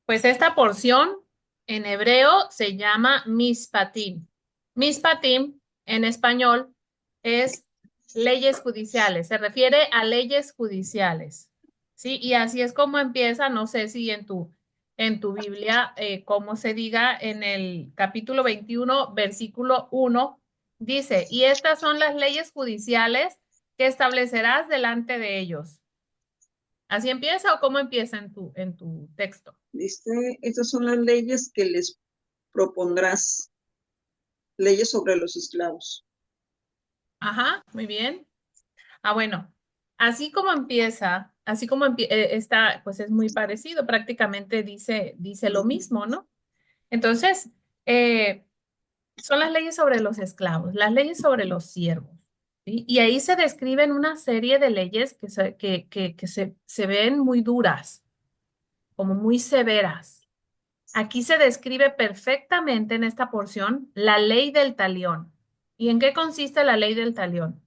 Pues esta porción en hebreo se llama Mishpatim. Mishpatim en español es leyes judiciales, se refiere a leyes judiciales. ¿Sí? Y así es como empieza, no sé si en tu Biblia, como se diga en el capítulo 21, versículo 1, dice, y estas son las leyes judiciales que establecerás delante de ellos. ¿Así empieza o cómo empieza en tu texto? Dice, estas son las leyes que les propondrás, leyes sobre los esclavos. Ajá, muy bien. Ah, bueno, así como está, pues es muy parecido, prácticamente dice lo mismo, ¿no? Entonces, eh, son las leyes sobre los esclavos, las leyes sobre los siervos, ¿sí? Y ahí se describen una serie de leyes que se ven muy duras, como muy severas. Aquí se describe perfectamente en esta porción la ley del talión. ¿Y en qué consiste la ley del talión?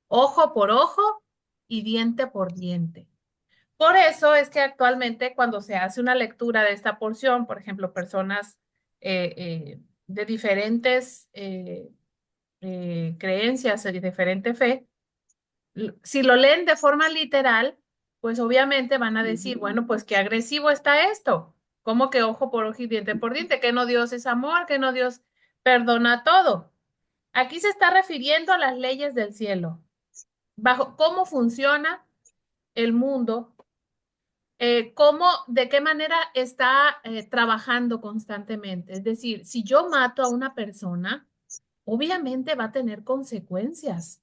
Ojo por ojo y diente por diente. Por eso es que actualmente cuando se hace una lectura de esta porción, por ejemplo, personas de diferentes creencias y diferente fe, si lo leen de forma literal, pues obviamente van a decir, bueno, pues qué agresivo está esto. ¿Cómo que ojo por ojo y diente por diente? Que no Dios es amor, que no Dios perdona todo. Aquí se está refiriendo a las leyes del cielo, bajo cómo funciona el mundo, de qué manera está trabajando constantemente. Es decir, si yo mato a una persona, obviamente va a tener consecuencias.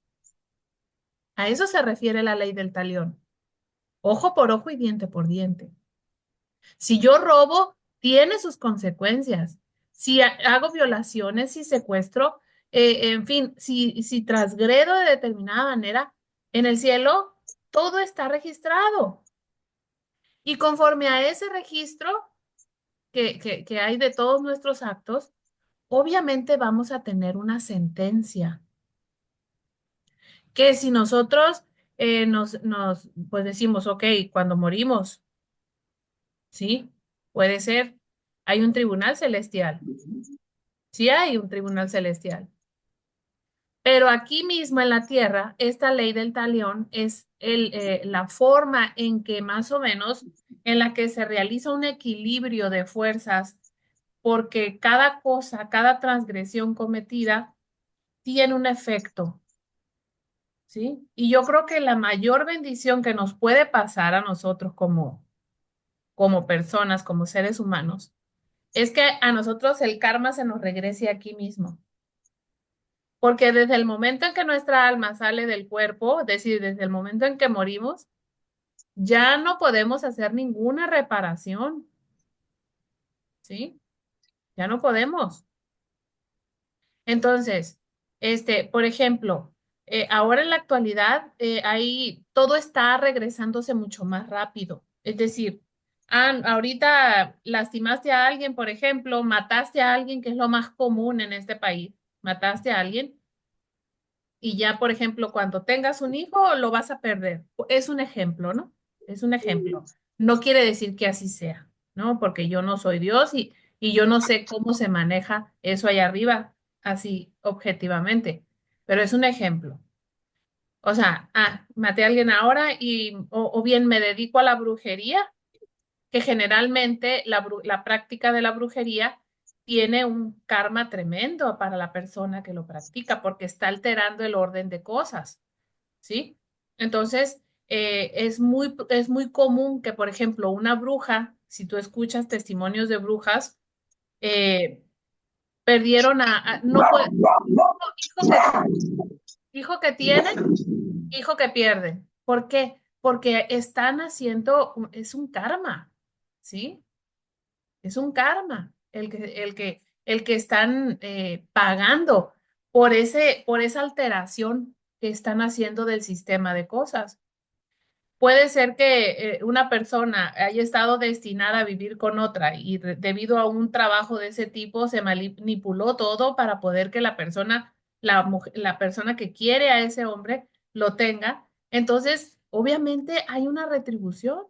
A eso se refiere la ley del talión. Ojo por ojo y diente por diente. Si yo robo, tiene sus consecuencias. Si hago violaciones, si secuestro, en fin, si transgredo de determinada manera, en el cielo todo está registrado. Y conforme a ese registro que hay de todos nuestros actos, obviamente vamos a tener una sentencia que si nosotros pues decimos, ok, cuando morimos, ¿sí? Puede ser, hay un tribunal celestial, sí hay un tribunal celestial. Pero aquí mismo en la tierra, esta ley del talión es la forma en que más o menos en la que se realiza un equilibrio de fuerzas, porque cada cosa, cada transgresión cometida tiene un efecto, ¿sí? Y yo creo que la mayor bendición que nos puede pasar a nosotros como personas, como seres humanos, es que a nosotros el karma se nos regrese aquí mismo. Porque desde el momento en que nuestra alma sale del cuerpo, es decir, desde el momento en que morimos, ya no podemos hacer ninguna reparación, ¿sí? Ya no podemos. Entonces, por ejemplo, ahora en la actualidad, todo está regresándose mucho más rápido. Es decir, ahorita lastimaste a alguien, por ejemplo, mataste a alguien, que es lo más común en este país, mataste a alguien y ya, por ejemplo, cuando tengas un hijo, lo vas a perder. Es un ejemplo, ¿no? Es un ejemplo. No quiere decir que así sea, ¿no? Porque yo no soy Dios y yo no sé cómo se maneja eso allá arriba, así objetivamente, pero es un ejemplo. O sea, maté a alguien ahora o bien me dedico a la brujería, que generalmente la práctica de la brujería tiene un karma tremendo para la persona que lo practica porque está alterando el orden de cosas, ¿sí? Entonces, es muy común que, por ejemplo, una bruja, si tú escuchas testimonios de brujas, eh, perdieron no puede, hijo que, hijo que tienen, hijo que pierden. ¿Por qué? Porque están haciendo, es un karma, ¿sí? Es un karma el que están pagando por esa alteración que están haciendo del sistema de cosas. Puede ser que una persona haya estado destinada a vivir con otra y debido a un trabajo de ese tipo se manipuló todo para poder que la persona que quiere a ese hombre lo tenga. Entonces, obviamente hay una retribución.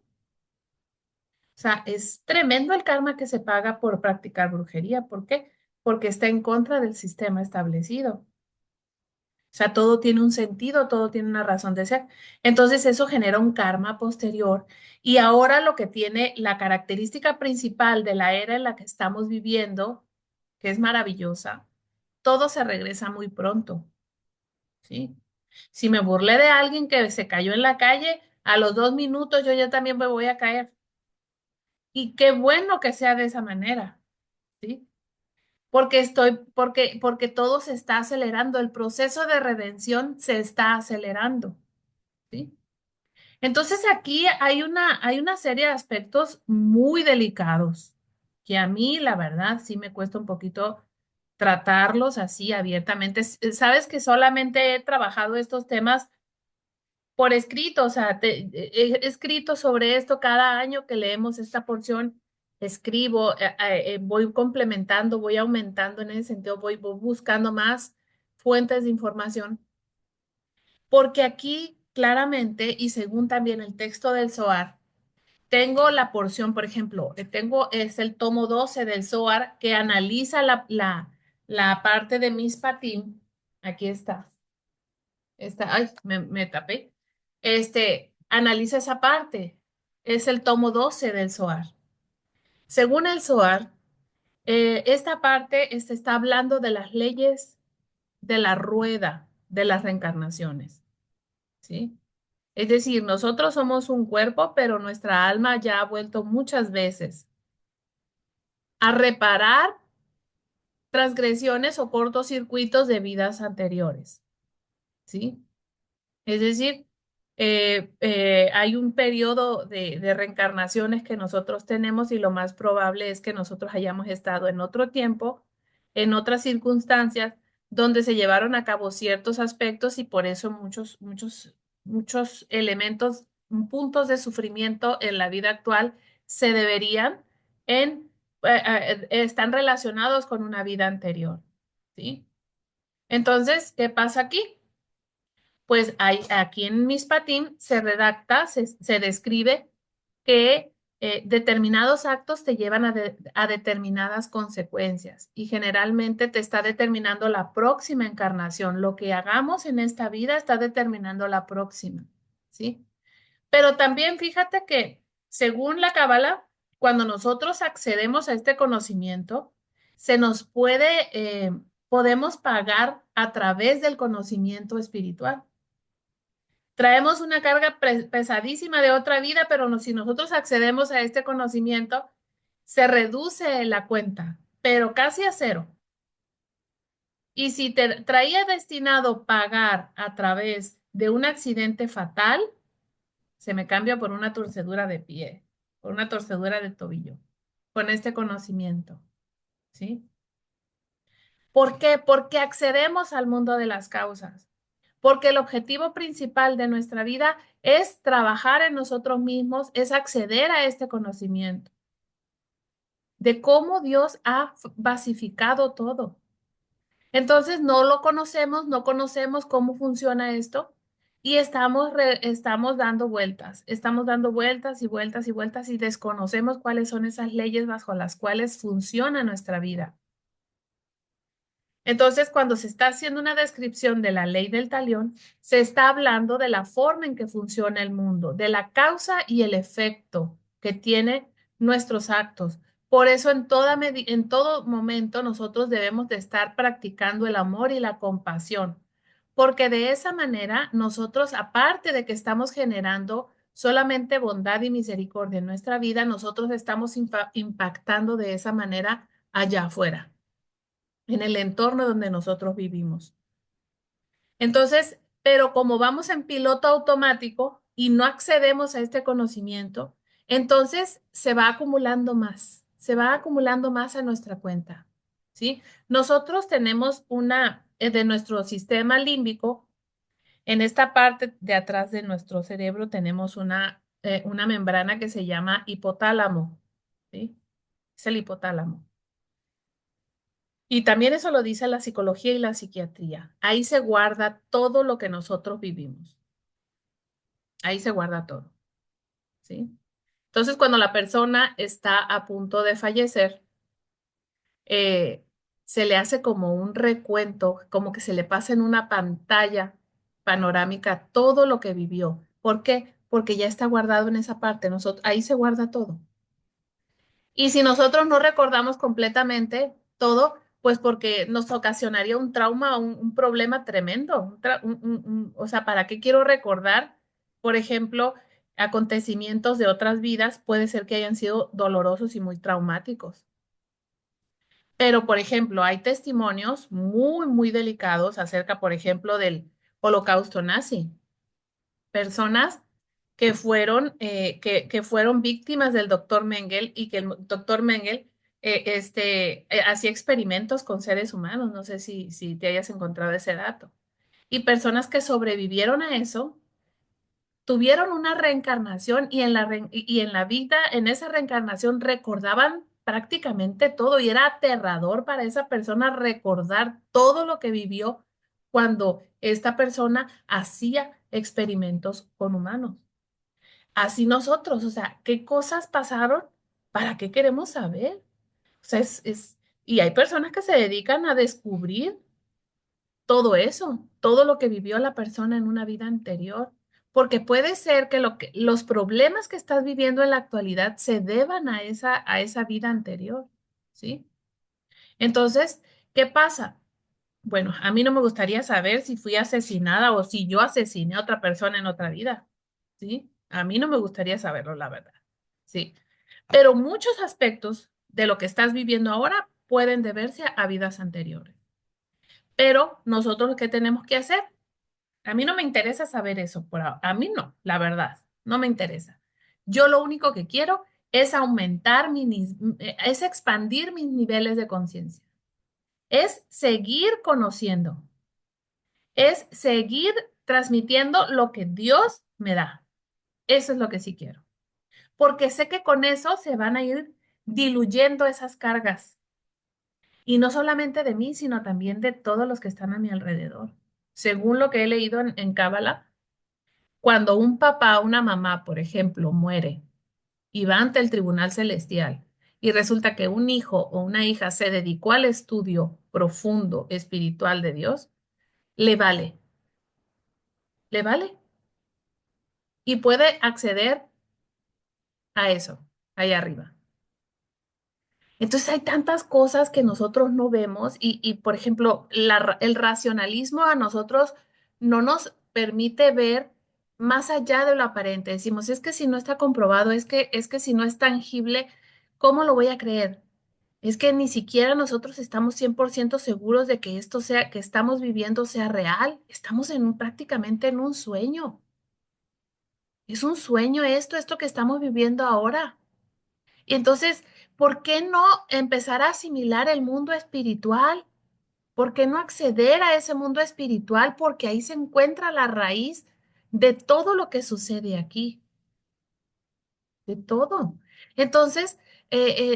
O sea, es tremendo el karma que se paga por practicar brujería. ¿Por qué? Porque está en contra del sistema establecido. O sea, todo tiene un sentido, todo tiene una razón de ser. Entonces eso genera un karma posterior. Y ahora lo que tiene la característica principal de la era en la que estamos viviendo, que es maravillosa, todo se regresa muy pronto, ¿sí? Si me burlé de alguien que se cayó en la calle, a los 2 minutos yo ya también me voy a caer. Y qué bueno que sea de esa manera, ¿sí? Porque todo se está acelerando, el proceso de redención se está acelerando, ¿sí? Entonces aquí hay una serie de aspectos muy delicados que a mí, la verdad, sí me cuesta un poquito tratarlos así abiertamente. Sabes que solamente he trabajado estos temas por escrito, o sea, he escrito sobre esto cada año que leemos esta porción, escribo, voy complementando, voy aumentando en ese sentido, voy buscando más fuentes de información, porque aquí claramente, y según también el texto del Zohar, tengo la porción, por ejemplo, es el tomo 12 del Zohar que analiza la parte de Mishpatim, aquí está. Ay, me tapé. Analiza esa parte. Es el tomo 12 del Zohar. Según el Zohar, esta parte está hablando de las leyes de la rueda de las reencarnaciones, ¿sí? Es decir, nosotros somos un cuerpo, pero nuestra alma ya ha vuelto muchas veces a reparar transgresiones o cortocircuitos de vidas anteriores, ¿sí? Es decir, hay un periodo de reencarnaciones que nosotros tenemos y lo más probable es que nosotros hayamos estado en otro tiempo, en otras circunstancias, donde se llevaron a cabo ciertos aspectos y por eso muchos elementos, puntos de sufrimiento en la vida actual se deberían están relacionados con una vida anterior, ¿sí? Entonces, ¿qué pasa aquí? Pues aquí en Mishpatim se redacta, se describe que determinados actos te llevan a determinadas consecuencias y generalmente te está determinando la próxima encarnación. Lo que hagamos en esta vida está determinando la próxima, ¿sí? Pero también fíjate que según la Cábala, cuando nosotros accedemos a este conocimiento, se nos podemos pagar a través del conocimiento espiritual. Traemos una carga pesadísima de otra vida, pero si nosotros accedemos a este conocimiento, se reduce la cuenta, pero casi a cero. Y si te traía destinado pagar a través de un accidente fatal, se me cambia por una torcedura de pie, por una torcedura de tobillo, con este conocimiento, ¿sí? ¿Por qué? Porque accedemos al mundo de las causas. Porque el objetivo principal de nuestra vida es trabajar en nosotros mismos, es acceder a este conocimiento de cómo Dios ha basificado todo. Entonces no lo conocemos, no conocemos cómo funciona esto y estamos dando vueltas y vueltas y vueltas y desconocemos cuáles son esas leyes bajo las cuales funciona nuestra vida. Entonces, cuando se está haciendo una descripción de la ley del talión, se está hablando de la forma en que funciona el mundo, de la causa y el efecto que tiene nuestros actos. Por eso, en todo momento, nosotros debemos de estar practicando el amor y la compasión, porque de esa manera, nosotros, aparte de que estamos generando solamente bondad y misericordia en nuestra vida, nosotros estamos impactando de esa manera allá afuera en el entorno donde nosotros vivimos. Entonces, pero como vamos en piloto automático y no accedemos a este conocimiento, entonces se va acumulando más a nuestra cuenta, ¿sí? Nosotros tenemos de nuestro sistema límbico, en esta parte de atrás de nuestro cerebro tenemos una membrana que se llama hipotálamo, ¿sí? Es el hipotálamo. Y también eso lo dice la psicología y la psiquiatría. Ahí se guarda todo lo que nosotros vivimos. Ahí se guarda todo, ¿sí? Entonces, cuando la persona está a punto de fallecer, eh, se le hace como un recuento, como que se le pasa en una pantalla panorámica todo lo que vivió. ¿Por qué? Porque ya está guardado en esa parte. Ahí se guarda todo. Y si nosotros no recordamos completamente todo, pues porque nos ocasionaría un trauma, un problema tremendo. O sea, ¿para qué quiero recordar, por ejemplo, acontecimientos de otras vidas? Puede ser que hayan sido dolorosos y muy traumáticos. Pero, por ejemplo, hay testimonios muy, muy delicados acerca, por ejemplo, del holocausto nazi. Personas que fueron víctimas del doctor Mengele y que el doctor Mengele hacía experimentos con seres humanos. No sé si te hayas encontrado ese dato. Y personas que sobrevivieron a eso tuvieron una reencarnación y en la vida, en esa reencarnación, recordaban prácticamente todo y era aterrador para esa persona recordar todo lo que vivió cuando esta persona hacía experimentos con humanos. Así nosotros, o sea, ¿qué cosas pasaron? ¿Para qué queremos saber? O sea, y hay personas que se dedican a descubrir todo eso, todo lo que vivió la persona en una vida anterior, porque puede ser que los problemas que estás viviendo en la actualidad se deban a esa vida anterior, ¿sí? Entonces, ¿qué pasa? Bueno, a mí no me gustaría saber si fui asesinada o si yo asesiné a otra persona en otra vida, ¿sí? A mí no me gustaría saberlo, la verdad, ¿sí? Pero muchos aspectos de lo que estás viviendo ahora pueden deberse a vidas anteriores. Pero nosotros, ¿qué tenemos que hacer? A mí no me interesa saber eso por ahora. A mí no, la verdad, no me interesa. Yo lo único que quiero es es expandir mis niveles de conciencia, es seguir conociendo, es seguir transmitiendo lo que Dios me da. Eso es lo que sí quiero, porque sé que con eso se van a ir diluyendo esas cargas, y no solamente de mí, sino también de todos los que están a mi alrededor. Según lo que he leído en Cábala, cuando un papá o una mamá, por ejemplo, muere y va ante el tribunal celestial y resulta que un hijo o una hija se dedicó al estudio profundo espiritual de Dios, le vale, le vale y puede acceder a eso, ahí arriba. Entonces hay tantas cosas que nosotros no vemos por ejemplo, el racionalismo a nosotros no nos permite ver más allá de lo aparente. Decimos, es que si no está comprobado, es que si no es tangible, ¿cómo lo voy a creer? Es que ni siquiera nosotros estamos 100% seguros de que esto sea, que estamos viviendo sea real. Estamos prácticamente en un sueño. Es un sueño esto que estamos viviendo ahora. Y entonces, ¿por qué no empezar a asimilar el mundo espiritual? ¿Por qué no acceder a ese mundo espiritual? Porque ahí se encuentra la raíz de todo lo que sucede aquí, de todo. Entonces,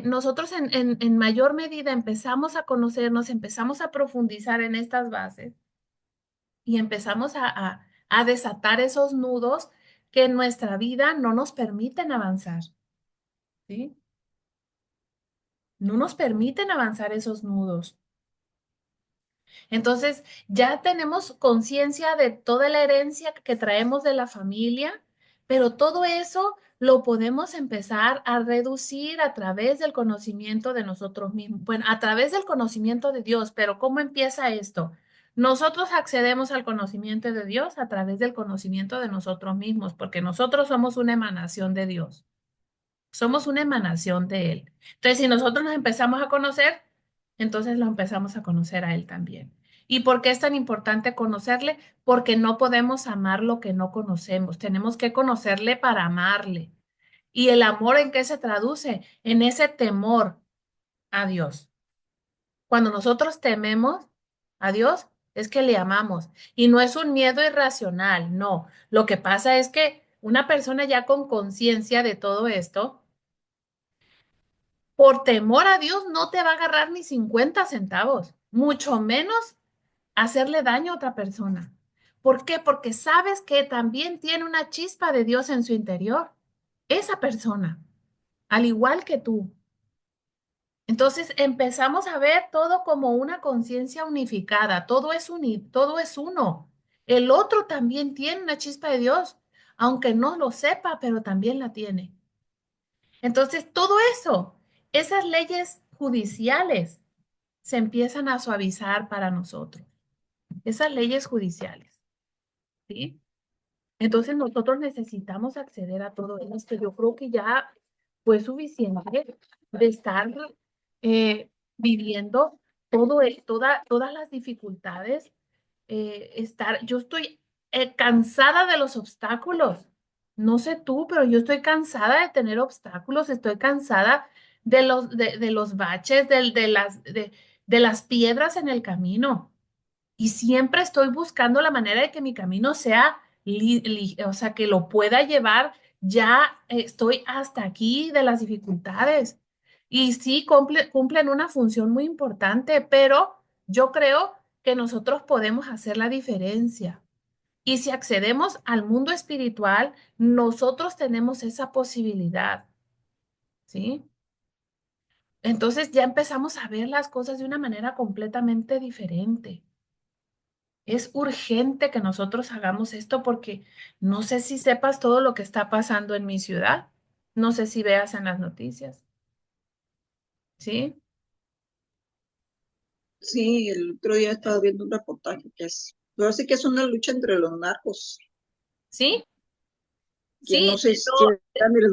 nosotros en mayor medida empezamos a conocernos, empezamos a profundizar en estas bases y empezamos a desatar esos nudos que en nuestra vida no nos permiten avanzar, ¿sí? No nos permiten avanzar esos nudos. Entonces, ya tenemos conciencia de toda la herencia que traemos de la familia, pero todo eso lo podemos empezar a reducir a través del conocimiento de nosotros mismos, bueno, a través del conocimiento de Dios, pero ¿cómo empieza esto? Nosotros accedemos al conocimiento de Dios a través del conocimiento de nosotros mismos, porque nosotros somos una emanación de Dios. Somos una emanación de Él. Entonces, si nosotros nos empezamos a conocer, entonces lo empezamos a conocer a Él también. ¿Y por qué es tan importante conocerle? Porque no podemos amar lo que no conocemos. Tenemos que conocerle para amarle. ¿Y el amor en qué se traduce? En ese temor a Dios. Cuando nosotros tememos a Dios, es que le amamos. Y no es un miedo irracional, no. Lo que pasa es que una persona ya con conciencia de todo esto, por temor a Dios no te va a agarrar ni 50 centavos, mucho menos hacerle daño a otra persona. ¿Por qué? Porque sabes que también tiene una chispa de Dios en su interior, esa persona. al igual que tú. Entonces empezamos a ver todo como una conciencia unificada, todo es uno. El otro también tiene una chispa de Dios, aunque no lo sepa, pero también la tiene. Entonces todo eso, esas leyes judiciales se empiezan a suavizar para nosotros, esas leyes judiciales, ¿sí? Entonces nosotros necesitamos acceder a todo esto. Yo creo que ya fue suficiente de estar eh, viviendo todas las dificultades. Yo estoy cansada de los obstáculos. No sé tú, pero yo estoy cansada de tener obstáculos. Estoy cansada de los baches, de las piedras en el camino. Y siempre estoy buscando la manera de que mi camino sea, o sea, que lo pueda llevar. Ya estoy hasta aquí de las dificultades. Y sí, cumplen una función muy importante, pero yo creo que nosotros podemos hacer la diferencia. Y si accedemos al mundo espiritual, nosotros tenemos esa posibilidad, ¿sí? Entonces ya empezamos a ver las cosas de una manera completamente diferente. Es urgente que nosotros hagamos esto porque no sé si sepas todo lo que está pasando en mi ciudad. No sé si veas en las noticias. ¿Sí? Sí, el otro día estaba viendo un reportaje que es, pero sí que es una lucha entre los narcos, ¿Sí? que no Sí. sé si eran el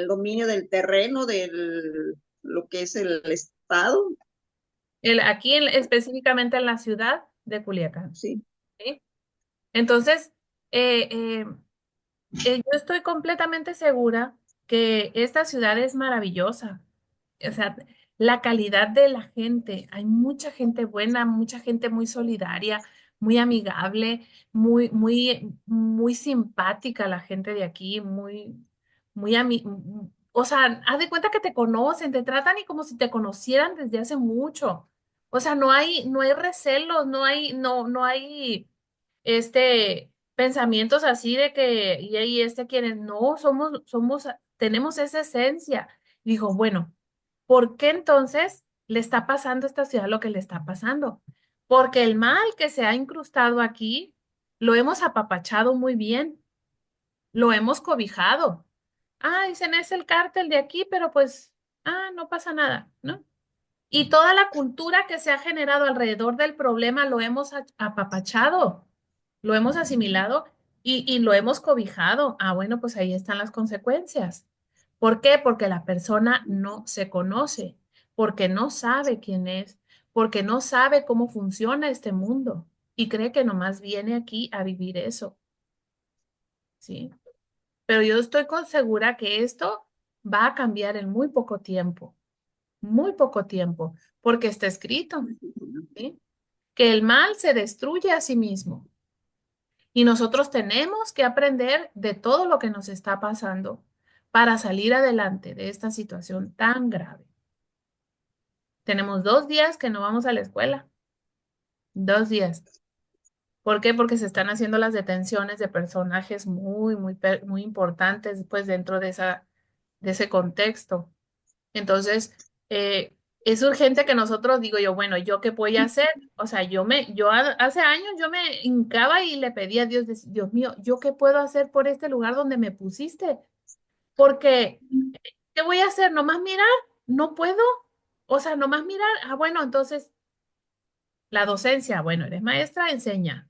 dominio del terreno, del lo que es el estado, Aquí específicamente en la ciudad de Culiacán. sí. ¿Sí? Entonces, eh, eh, yo estoy completamente segura que esta ciudad es maravillosa. O sea, la calidad de la gente, hay mucha gente buena, mucha gente muy solidaria, muy amigable, muy simpática la gente de aquí, o sea, haz de cuenta que te conocen, te tratan y como si te conocieran desde hace mucho. O sea, no hay recelos, no hay pensamientos así de que, y ahí quienes no, tenemos esa esencia. Dijo, bueno, ¿por qué entonces le está pasando a esta ciudad lo que le está pasando? Porque el mal que se ha incrustado aquí lo hemos apapachado muy bien, lo hemos cobijado. Ah, dicen, es el cártel de aquí, pero pues, no pasa nada, ¿no? Y toda la cultura que se ha generado alrededor del problema lo hemos apapachado, lo hemos asimilado y lo hemos cobijado. Ah, bueno, pues ahí están las consecuencias. ¿Por qué? Porque la persona no se conoce, porque no sabe quién es, porque no sabe cómo funciona este mundo y cree que nomás viene aquí a vivir eso, ¿sí? Pero yo estoy segura que esto va a cambiar en muy poco tiempo, porque está escrito, ¿sí? Que el mal se destruye a sí mismo. Y nosotros tenemos que aprender de todo lo que nos está pasando para salir adelante de esta situación tan grave. Tenemos 2 días que no vamos a la escuela, 2 días. ¿Por qué? Porque se están haciendo las detenciones de personajes muy importantes, pues, dentro de ese contexto. Entonces, es urgente que nosotros, digo yo, bueno, ¿yo qué voy a hacer? O sea, hace años yo me hincaba y le pedía a Dios, Dios mío, ¿yo qué puedo hacer por este lugar donde me pusiste? Porque, ¿qué voy a hacer? ¿Nomás mirar? No puedo. O sea, nomás mirar. Ah, bueno, entonces, la docencia, bueno, eres maestra, enseña,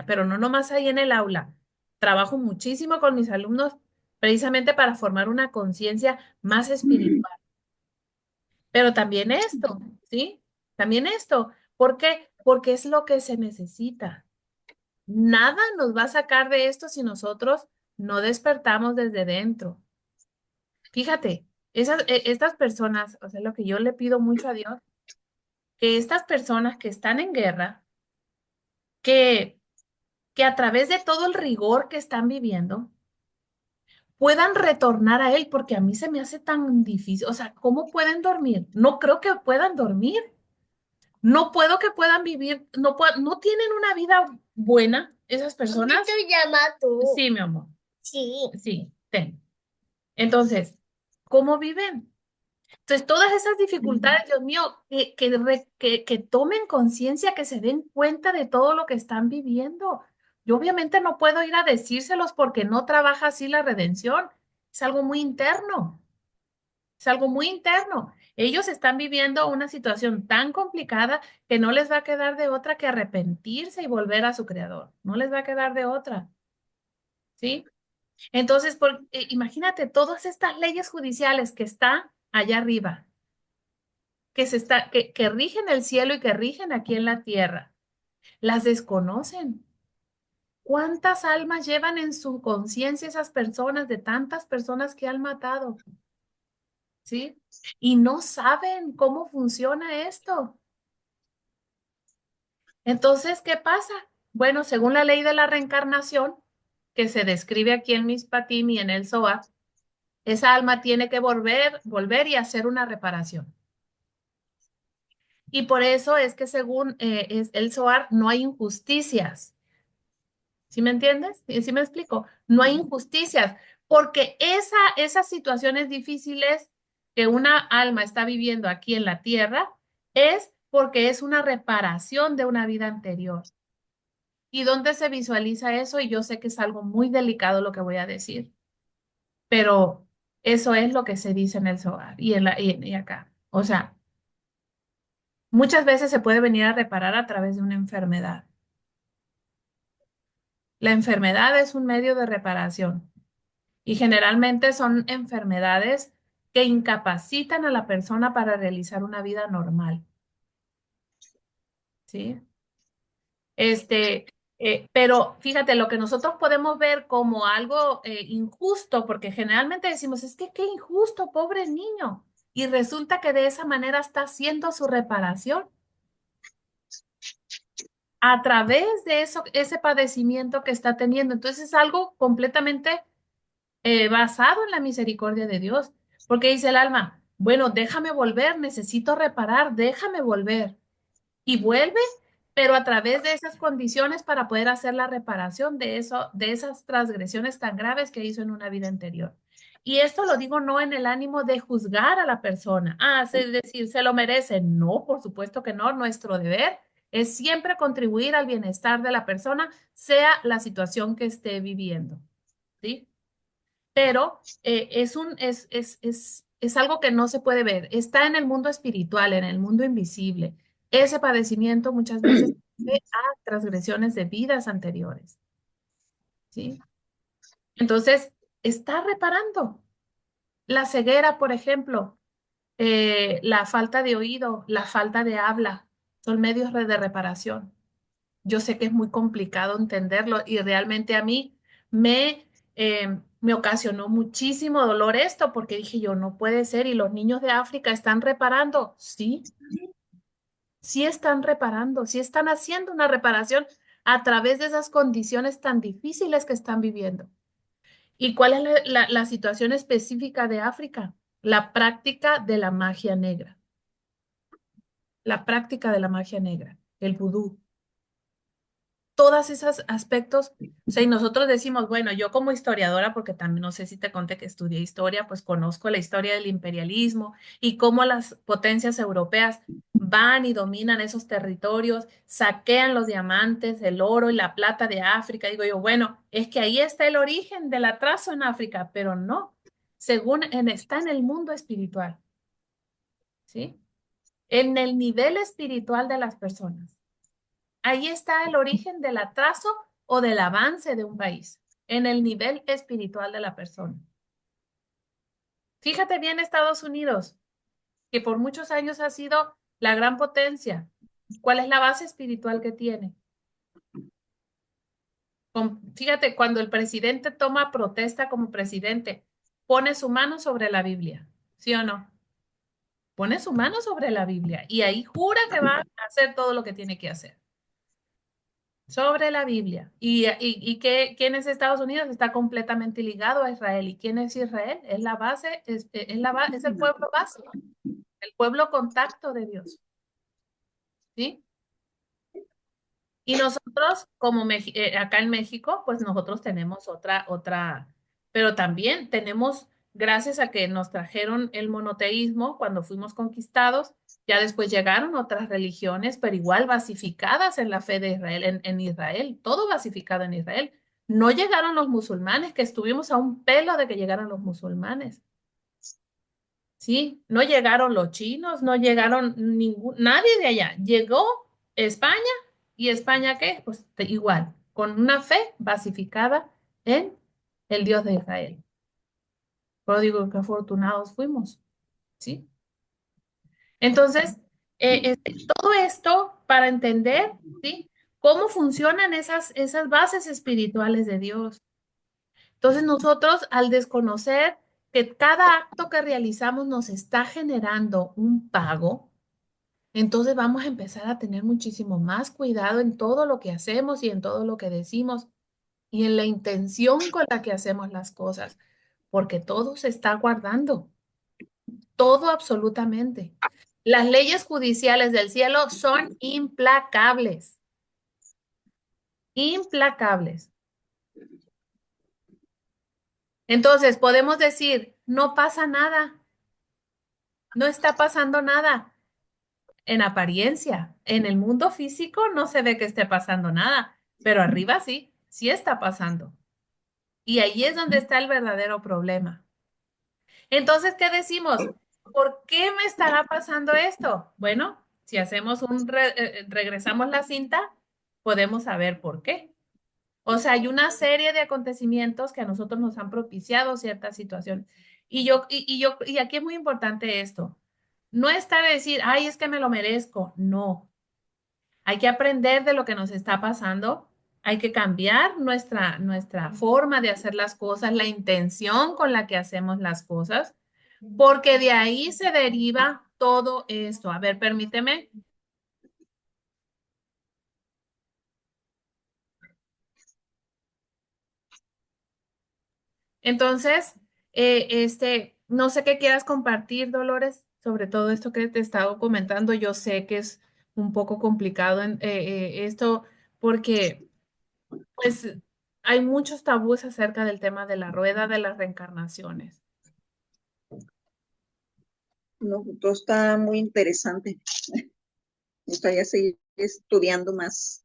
pero no nomás ahí en el aula. Trabajo muchísimo con mis alumnos precisamente para formar una conciencia más espiritual. Pero también esto, ¿sí? También esto. ¿Por qué? Porque es lo que se necesita. Nada nos va a sacar de esto si nosotros no despertamos desde dentro. Fíjate, estas personas, o sea, lo que yo le pido mucho a Dios, que estas personas que están en guerra, que, que a través de todo el rigor que están viviendo, puedan retornar a Él, porque a mí se me hace tan difícil. O sea, ¿cómo pueden dormir? No creo que puedan dormir. No puedo que puedan vivir, no tienen una vida buena esas personas. ¿Cómo te llamas tú? Sí, mi amor. Sí. Sí, ten. Entonces, ¿cómo viven? Entonces, todas esas dificultades, Dios mío, que tomen conciencia, que se den cuenta de todo lo que están viviendo. Yo obviamente no puedo ir a decírselos porque no trabaja así la redención. Es algo muy interno, es algo muy interno. Ellos están viviendo una situación tan complicada que no les va a quedar de otra que arrepentirse y volver a su creador. No les va a quedar de otra, ¿sí? Entonces, imagínate todas estas leyes judiciales que están allá arriba que rigen el cielo y que rigen aquí en la tierra, las desconocen. ¿Cuántas almas llevan en su conciencia esas personas de tantas personas que han matado? ¿Sí? Y no saben cómo funciona esto. Entonces, ¿qué pasa? Bueno, según la ley de la reencarnación, que se describe aquí en Mishpatim y en el Zohar, esa alma tiene que volver y hacer una reparación. Y por eso es que según es el Zohar no hay injusticias. ¿Sí me entiendes? ¿Sí me explico? No hay injusticias, porque esas situaciones difíciles que una alma está viviendo aquí en la tierra es porque es una reparación de una vida anterior. ¿Y dónde se visualiza eso? Y yo sé que es algo muy delicado lo que voy a decir, pero eso es lo que se dice en el Zohar y acá. O sea, muchas veces se puede venir a reparar a través de una enfermedad. La enfermedad es un medio de reparación. Y generalmente son enfermedades que incapacitan a la persona para realizar una vida normal, ¿sí? Este, pero fíjate, lo que nosotros podemos ver como algo injusto, porque generalmente decimos, es que qué injusto, pobre niño. Y resulta que de esa manera está haciendo su reparación a través de eso, ese padecimiento que está teniendo. Entonces es algo completamente basado en la misericordia de Dios, porque dice el alma, bueno, déjame volver, necesito reparar, déjame volver. Y vuelve, pero a través de esas condiciones para poder hacer la reparación de eso, de esas transgresiones tan graves que hizo en una vida anterior. Y esto lo digo no en el ánimo de juzgar a la persona, es decir, se lo merece. No, por supuesto que no. Nuestro deber es siempre contribuir al bienestar de la persona, sea la situación que esté viviendo, ¿sí? Pero es algo que no se puede ver. Está en el mundo espiritual, en el mundo invisible. Ese padecimiento muchas veces se debe a transgresiones de vidas anteriores, ¿sí? Entonces, está reparando. La ceguera, por ejemplo, la falta de oído, la falta de habla, son medios de reparación. Yo sé que es muy complicado entenderlo y realmente a mí me ocasionó muchísimo dolor esto porque dije yo, no puede ser y los niños de África están reparando. Sí, sí están reparando, sí están haciendo una reparación a través de esas condiciones tan difíciles que están viviendo. ¿Y cuál es la situación específica de África? La práctica de la magia negra, la práctica de la magia negra, el vudú. Todos esos aspectos, o sea, y nosotros decimos, bueno, yo como historiadora, porque también no sé si te conté que estudié historia, pues conozco la historia del imperialismo y cómo las potencias europeas van y dominan esos territorios, saquean los diamantes, el oro y la plata de África. Digo yo, bueno, es que ahí está el origen del atraso en África, pero no, está en el mundo espiritual, ¿sí? En el nivel espiritual de las personas. Ahí está el origen del atraso o del avance de un país, en el nivel espiritual de la persona. Fíjate bien Estados Unidos, que por muchos años ha sido la gran potencia. ¿Cuál es la base espiritual que tiene? Fíjate, cuando el presidente toma protesta como presidente, pone su mano sobre la Biblia, ¿sí o no? Pone su mano sobre la Biblia y ahí jura que va a hacer todo lo que tiene que hacer. Sobre la Biblia. ¿Quién es Estados Unidos? Está completamente ligado a Israel. ¿Y quién es Israel? Es la base, es el pueblo base, el pueblo contacto de Dios. ¿Sí? Y nosotros, como acá en México, pues nosotros tenemos pero también tenemos gracias a que nos trajeron el monoteísmo cuando fuimos conquistados, ya después llegaron otras religiones, pero igual basificadas en la fe de Israel, en Israel, todo basificado en Israel. No llegaron los musulmanes, que estuvimos a un pelo de que llegaran los musulmanes. Sí, no llegaron los chinos, no llegaron nadie de allá. Llegó España y España, ¿qué? Pues igual, con una fe basificada en el Dios de Israel. Pero digo que afortunados fuimos, ¿sí? Entonces, todo esto para entender, ¿sí? Cómo funcionan esas bases espirituales de Dios. Entonces, nosotros al desconocer que cada acto que realizamos nos está generando un pago, entonces vamos a empezar a tener muchísimo más cuidado en todo lo que hacemos y en todo lo que decimos y en la intención con la que hacemos las cosas, porque todo se está guardando, todo absolutamente. Las leyes judiciales del cielo son implacables, implacables. Entonces podemos decir, no pasa nada, no está pasando nada. En apariencia, en el mundo físico no se ve que esté pasando nada, pero arriba sí, sí está pasando. Y ahí es donde está el verdadero problema. Entonces, ¿qué decimos? ¿Por qué me estará pasando esto? Bueno, si hacemos regresamos la cinta, podemos saber por qué. O sea, hay una serie de acontecimientos que a nosotros nos han propiciado ciertas situaciones. Y aquí es muy importante esto. No está de decir, ay, es que me lo merezco. No. Hay que aprender de lo que nos está pasando. Hay que cambiar nuestra forma de hacer las cosas, la intención con la que hacemos las cosas, porque de ahí se deriva todo esto. A ver, permíteme. Entonces, no sé qué quieras compartir, Dolores, sobre todo esto que te he estado comentando. Yo sé que es un poco complicado esto porque, pues, hay muchos tabúes acerca del tema de la rueda de las reencarnaciones. No, todo está muy interesante. Me gustaría seguir estudiando más.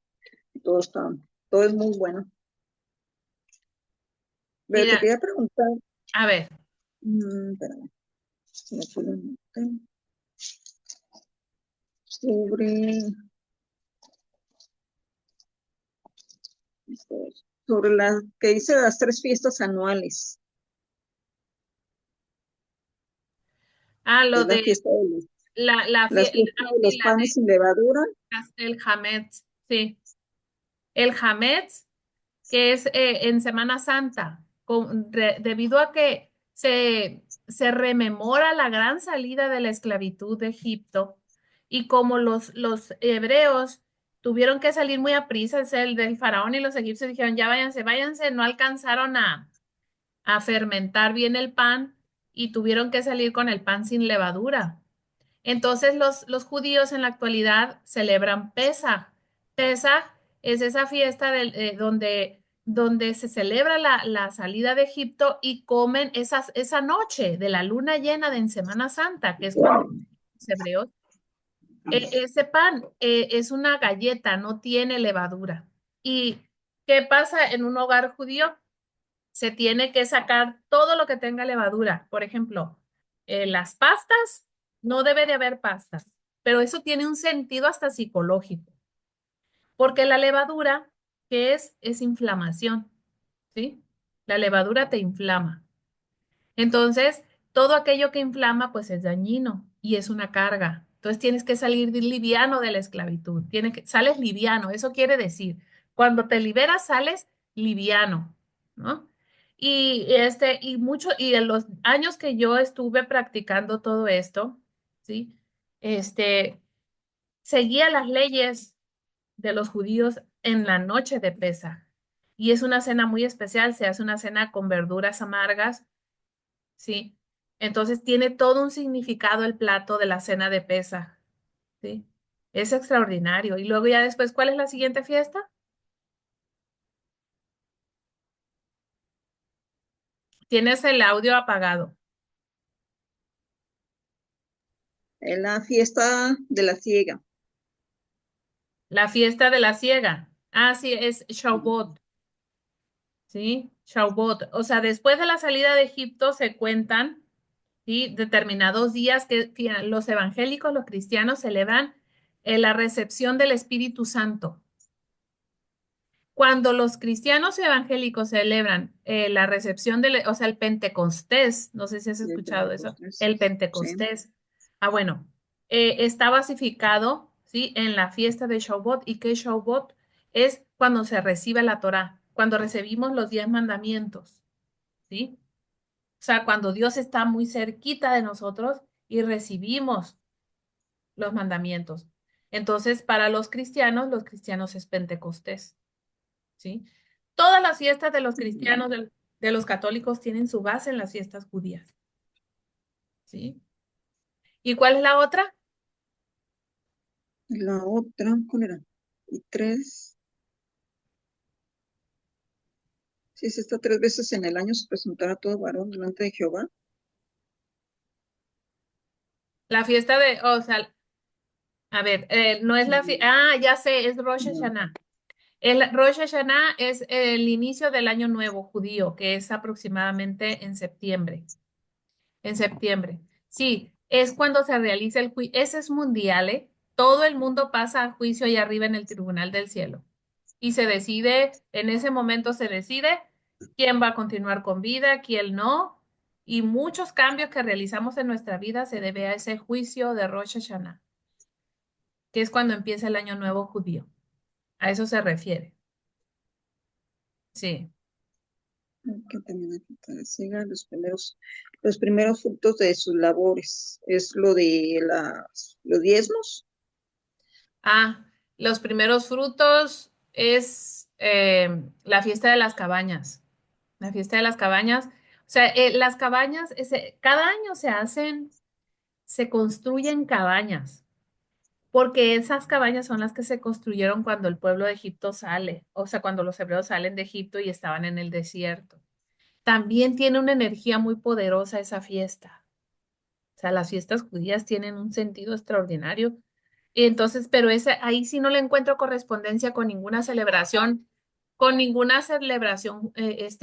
Todo está, todo es muy bueno. Pero te Mira, quería preguntar, a ver, espérame, se me fue la nota. Sobre la que dice las tres fiestas anuales, que lo es la de fiesta de los, las fiestas de sí, los panes sin levadura. el Hametz, sí, el Hametz, que es en Semana Santa, debido a que se rememora la gran salida de la esclavitud de Egipto y como los hebreos tuvieron que salir muy a prisa, el del faraón y los egipcios dijeron, ya váyanse, váyanse, no alcanzaron a fermentar bien el pan y tuvieron que salir con el pan sin levadura. Entonces los judíos en la actualidad celebran Pesaj. Pesaj es esa fiesta donde se celebra la salida de Egipto y comen esa noche de la luna llena de en Semana Santa, que es cuando los hebreos, ese pan es una galleta, no tiene levadura. ¿Y qué pasa en un hogar judío? Se tiene que sacar todo lo que tenga levadura. Por ejemplo, las pastas, no debe de haber pastas, pero eso tiene un sentido hasta psicológico, porque la levadura, ¿qué es? Es inflamación, ¿sí? La levadura te inflama. Entonces, todo aquello que inflama, pues es dañino y es una carga. Entonces, tienes que salir liviano de la esclavitud. Sales liviano, eso quiere decir, cuando te liberas, sales liviano, ¿no? Y en los años que yo estuve practicando todo esto, ¿sí? Este, seguía las leyes de los judíos en la noche de Pesaj. Y es una cena muy especial, se hace una cena con verduras amargas. Sí, entonces tiene todo un significado el plato de la cena de pesa, ¿sí? Es extraordinario. Y luego ya después, ¿cuál es la siguiente fiesta? Tienes el audio apagado. Es la fiesta de la siega. La fiesta de la siega. Ah, sí, es Ujú. Shavuot, ¿sí? Shavuot. O sea, después de la salida de Egipto se cuentan, ¿sí? Determinados días que los evangélicos, los cristianos celebran la recepción del Espíritu Santo. Cuando los cristianos evangélicos celebran la recepción del, o sea, el Pentecostés, no sé si has Y el escuchado eso, el Pentecostés. Sí. Pentecostés. Ah, bueno, está basificado, ¿sí? En la fiesta de Shavuot. ¿Y qué es Shavuot? Es cuando se recibe la Torá, cuando recibimos los 10 mandamientos, ¿sí? O sea, cuando Dios está muy cerquita de nosotros y recibimos los mandamientos. Entonces, para los cristianos es Pentecostés. ¿Sí? Todas las fiestas de los Ujú. cristianos, de los católicos, tienen su base en las fiestas judías, ¿sí? ¿Y cuál es la otra? La otra, ¿cuál era? Y tres. Si se está 3 veces en el año, se presentará todo varón delante de Jehová. La fiesta de, o sea, a ver, no es la fiesta, Mm, ya sé, es Rosh no. Hashanah. El Rosh Hashanah es el inicio del año nuevo judío, que es aproximadamente en septiembre. En septiembre. Sí, es cuando se realiza el juicio. Ese es mundial, ¿eh? Todo el mundo pasa a juicio allá arriba en el tribunal del cielo. Y se decide, en ese momento se decide quién va a continuar con vida, quién no. Y muchos cambios que realizamos en nuestra vida se debe a ese juicio de Rosh Hashanah, que es cuando empieza el año nuevo judío. A eso se refiere. Sí. Que también hay que siga los primeros frutos de sus labores. Es lo de los diezmos. Ah, los primeros frutos es la fiesta de las cabañas. La fiesta de las cabañas. O sea, las cabañas, cada año se hacen, se construyen cabañas, porque esas cabañas son las que se construyeron cuando el pueblo de Egipto sale, o sea, cuando los hebreos salen de Egipto y estaban en el desierto. También tiene una energía muy poderosa esa fiesta. O sea, las fiestas judías tienen un sentido extraordinario. Y entonces, pero ahí sí no le encuentro correspondencia con ninguna celebración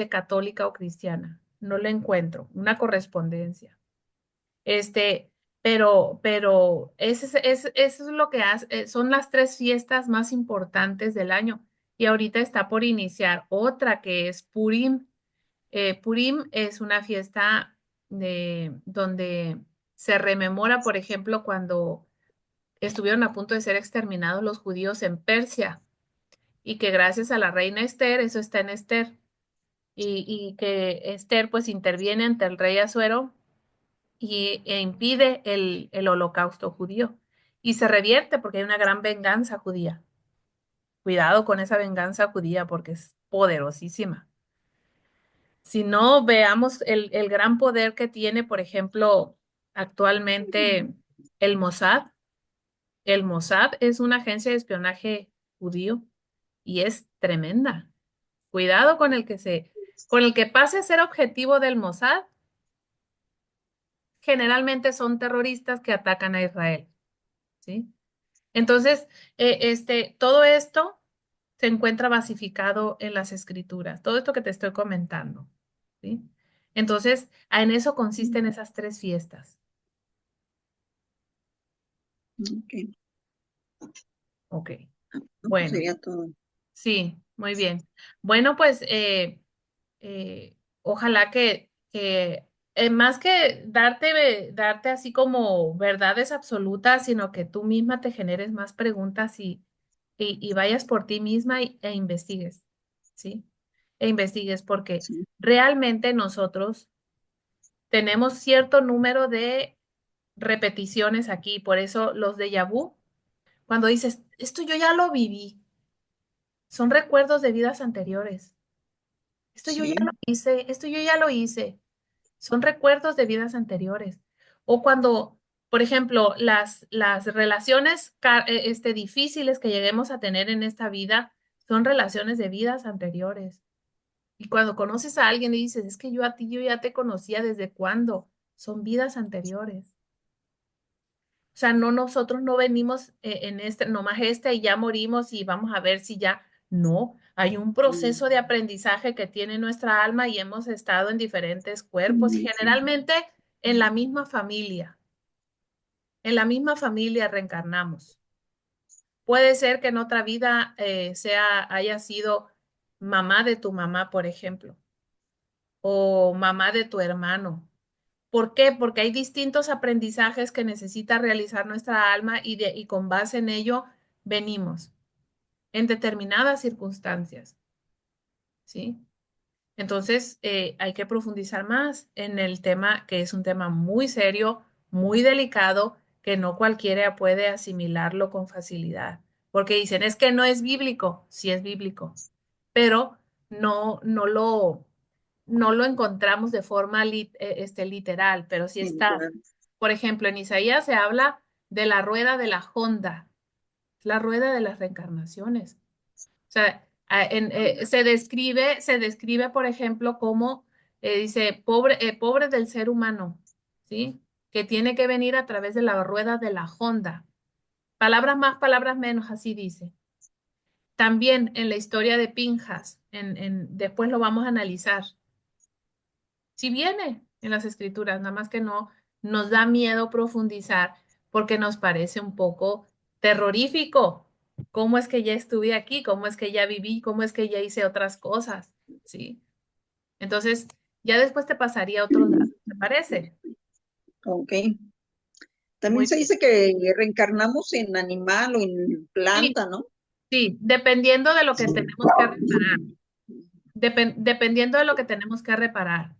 católica o cristiana. No le encuentro una correspondencia. Este, pero eso es lo que hace, son las tres fiestas más importantes del año. Y ahorita está por iniciar otra que es Purim. Purim es una fiesta donde se rememora, por ejemplo, cuando estuvieron a punto de ser exterminados los judíos en Persia y que gracias a la reina Esther, eso está en Esther, y que Esther pues interviene ante el rey Asuero e impide el holocausto judío y se revierte porque hay una gran venganza judía. Cuidado con esa venganza judía porque es poderosísima. Si no, veamos el gran poder que tiene, por ejemplo, actualmente el Mossad. El Mossad es una agencia de espionaje judío y es tremenda. Cuidado con el que pase a ser objetivo del Mossad, generalmente son terroristas que atacan a Israel, ¿sí? Entonces, todo esto se encuentra basificado en las escrituras, todo esto que te estoy comentando, ¿sí? Entonces, en eso consisten esas tres fiestas. Ok. Ok, No, pues bueno, sería todo. sí, muy bien. Bueno, pues ojalá que más que darte así como verdades absolutas, sino que tú misma te generes más preguntas y vayas por ti misma e investigues, ¿sí? E investigues porque Sí. realmente nosotros tenemos cierto número de repeticiones aquí, por eso los déjà vu, cuando dices, esto yo ya lo viví, son recuerdos de vidas anteriores. Esto yo ya lo Sí. hice, esto yo ya lo hice. Son recuerdos de vidas anteriores. O cuando, por ejemplo, las relaciones difíciles que lleguemos a tener en esta vida son relaciones de vidas anteriores. Y cuando conoces a alguien y dices, es que yo a ti yo ya te conocía desde cuándo, son vidas anteriores. sea, no, nosotros no venimos en nomás y ya morimos y vamos a ver si ya, no, hay un proceso de aprendizaje que tiene nuestra alma y hemos estado en diferentes cuerpos y Sí, generalmente en en la misma familia reencarnamos. Puede ser que en otra vida haya sido mamá de tu mamá, por ejemplo, o mamá de tu hermano. ¿Por qué? Porque hay distintos aprendizajes que necesita realizar nuestra alma y con base en ello venimos en determinadas circunstancias, ¿sí? Entonces, hay que profundizar más en el tema, que es un tema muy serio, muy delicado, que no cualquiera puede asimilarlo con facilidad, porque dicen, es que no es bíblico, sí es bíblico, pero no, no lo encontramos de forma literal, pero sí sí, está. literal. Por ejemplo, en Isaías se habla de la rueda de la Honda, la rueda de las reencarnaciones. O sea, se describe, por ejemplo, como dice, pobre del ser humano, ¿sí? Que tiene que venir a través de la rueda de la Honda. Palabras más, palabras menos, así dice. También en la historia de Pinjas, después lo vamos a analizar. Si viene en las escrituras, nada más que no nos da miedo profundizar porque nos parece un poco terrorífico. ¿Cómo es que ya estuve aquí? ¿Cómo es que ya viví? ¿Cómo es que ya hice otras cosas? ¿Sí? Entonces, ya después te pasaría otros datos, ¿te parece? Ok. También Muy se bien. dice que reencarnamos en animal o en Sí, planta, ¿no? sí, dependiendo de lo que tenemos que reparar. Dependiendo de lo que tenemos que reparar.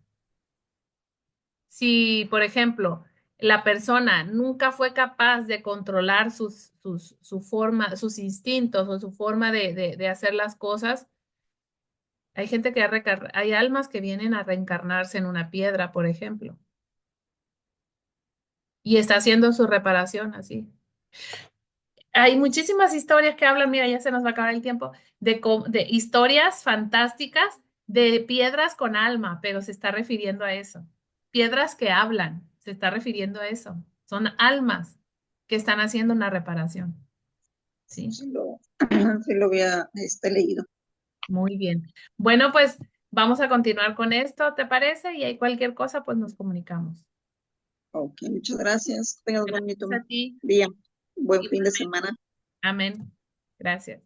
Si, por ejemplo, la persona nunca fue capaz de controlar su forma, sus instintos o su forma de hacer las cosas, hay gente hay almas que vienen a reencarnarse en una piedra, por ejemplo, y está haciendo su reparación así. Hay muchísimas historias que hablan, mira, ya se nos va a acabar el tiempo, de historias fantásticas de piedras con alma, pero se está refiriendo a eso. Piedras que hablan, se está refiriendo a eso. Son almas que están haciendo una reparación. ¿Sí? Sí lo, sí lo había leído. Muy bien. Bueno, pues vamos a continuar con esto, ¿te parece? Y hay cualquier cosa, pues nos comunicamos. Ok, muchas gracias. Tengas un bonito Gracias a ti. día. Buen fin de Igualmente. semana. Amén. Gracias.